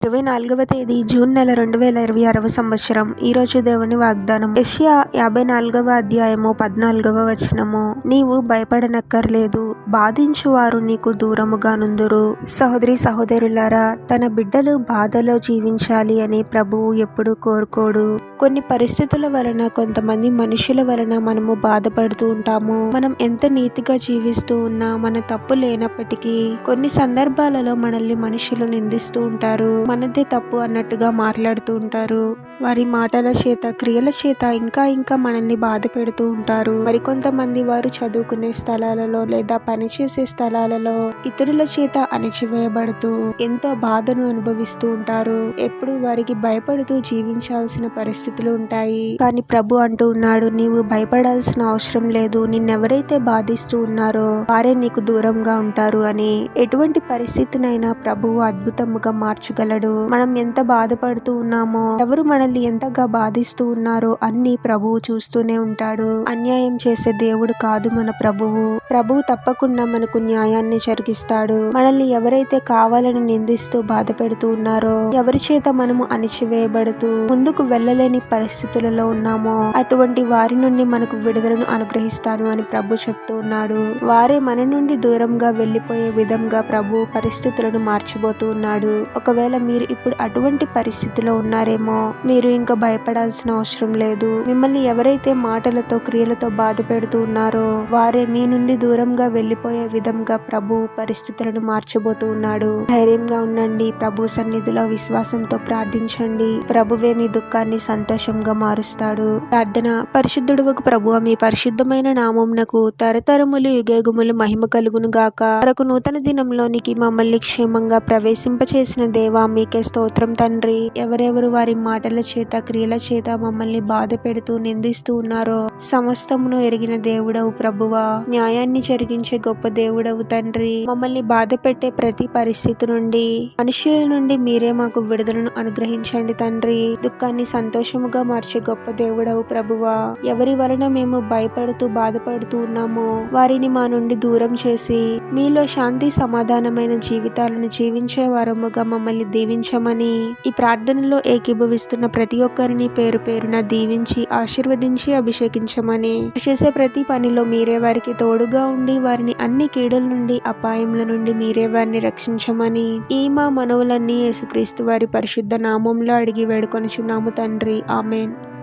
24వ తేదీ జూన్ నెల 2026వ సంవత్సరం. ఈరోజు దేవుని వాగ్దానం యెషయా 54వ అధ్యాయము 14వ వచనము. నీవు భయపడనక్కర్లేదు, బాధించువారు నీకు దూరముగా నుందురు. సహోదరి సహోదరులారా, తన బిడ్డలు బాధలో జీవించాలి అని ప్రభువు ఎప్పుడూ కోరుకోడు. కొన్ని పరిస్థితుల వలన, కొంతమంది మనుషుల వలన మనము బాధపడుతూ ఉంటాము. మనం ఎంత నీతిగా జీవిస్తూ ఉన్నా, మన తప్పు లేనప్పటికీ కొన్ని సందర్భాలలో మనల్ని మనుషులు నిందిస్తూ ఉంటారు. మనదే తప్పు అన్నట్టుగా మాట్లాడుతూ ఉంటారు. వారి మాటల చేత, క్రియల చేత ఇంకా మనల్ని బాధ పెడుతూ ఉంటారు. మరికొంతమంది వారు చదువుకునే స్థలాలలో లేదా పనిచేసే స్థలాలలో ఇతరుల చేత అణచివేయబడుతూ ఎంతో బాధను అనుభవిస్తూ ఉంటారు. ఎప్పుడు వారికి భయపడుతూ జీవించాల్సిన పరిస్థితులు ఉంటాయి. కానీ ప్రభు అంటూ ఉన్నాడు, నీవు భయపడాల్సిన అవసరం లేదు. నిన్నెవరైతే బాధిస్తూ ఉన్నారో వారే నీకు దూరంగా ఉంటారు అని. ఎటువంటి పరిస్థితినైనా ప్రభువు అద్భుతముగా మార్చగలడు. మనం ఎంత బాధపడుతూ ఉన్నామో, ఎవరు మనల్ని ఎంతగా బాధిస్తూ ఉన్నారో అన్ని ప్రభువు చూస్తూనే ఉంటాడు. అన్యాయం చేసే దేవుడు కాదు మన ప్రభువు. ప్రభువు తప్పకుండా మనకు న్యాయాన్ని జరిగిస్తాడు. మనల్ని ఎవరైతే కావాలని నిందిస్తూ బాధ పెడుతూ ఉన్నారో, ఎవరి చేత మనము అణిచివేయబడుతూ ముందుకు వెళ్ళలేని పరిస్థితులలో ఉన్నామో, అటువంటి వారి నుండి మనకు విడుదలను అనుగ్రహిస్తాను అని ప్రభు చెప్తూ ఉన్నాడు. వారే మన నుండి దూరంగా వెళ్ళిపోయే విధంగా ప్రభు పరిస్థితులను మార్చబోతూ ఉన్నాడు. ఒకవేళ మీరు ఇప్పుడు అటువంటి పరిస్థితిలో ఉన్నారేమో, మీరు ఇంకా భయపడాల్సిన అవసరం లేదు. మిమ్మల్ని ఎవరైతే మాటలతో, క్రియలతో బాధ పెడుతూ ఉన్నారో వారే మీ నుండి దూరంగా వెళ్ళిపోయే విధంగా ప్రభు పరిస్థితులను మార్చబోతూ ఉన్నాడు. ధైర్యంగా ఉండండి. ప్రభు సన్నిధిలో విశ్వాసంతో ప్రార్థించండి. ప్రభువే మీ దుఃఖాన్ని సంతోషంగా మారుస్తాడు. ప్రార్థన. పరిశుద్ధుడవగు ప్రభువా, మీ పరిశుద్ధమైన నామమునకు తరతరములు యుగయుగములు మహిమ కలుగును గాక. మరొక నూతన దినంలోనికి మమ్మల్ని క్షేమంగా ప్రవేశింపచేసిన దేవా, మీకే స్తోత్రం తండ్రి. ఎవరెవరు వారి మాటల చేత, క్రియల చేత మమ్మల్ని బాధ పెడుతూ నిందిస్తూ ఉన్నారో సమస్తమును ఎరిగిన దేవుడవు ప్రభువా, న్యాయాన్ని జరిగించే గొప్ప దేవుడవు తండ్రి. మమ్మల్ని బాధ పెట్టే ప్రతి పరిస్థితి నుండి, మనుషుల నుండి మీరే మాకు విడుదలను అనుగ్రహించండి తండ్రి. దుఃఖాన్ని సంతోషముగా మార్చే గొప్ప దేవుడవు ప్రభువా. ఎవరి వలన మేము భయపడుతూ బాధపడుతూ ఉన్నామో వారిని మా నుండి దూరం చేసి మీలో శాంతి సమాధానమైన జీవితాలను జీవించే వారముగా మమ్మల్ని దీవించమని, ఈ ప్రార్థనలో ఏకీభవిస్తున్న ప్రతి ఒక్కరిని పేరు పేరున దీవించి ఆశీర్వదించి అభిషేకించమని, చేసే ప్రతి పనిలో మీరే వారికి తోడుగా ఉండి వారిని అన్ని కీడుల నుండి, అపాయముల నుండి మీరే వారిని రక్షించమని ఈ మా మనవులన్నీ యేసుక్రీస్తు వారి పరిశుద్ధ నామంలో అడిగి వేడుకొనుచున్నాము తండ్రి. ఆమెన్.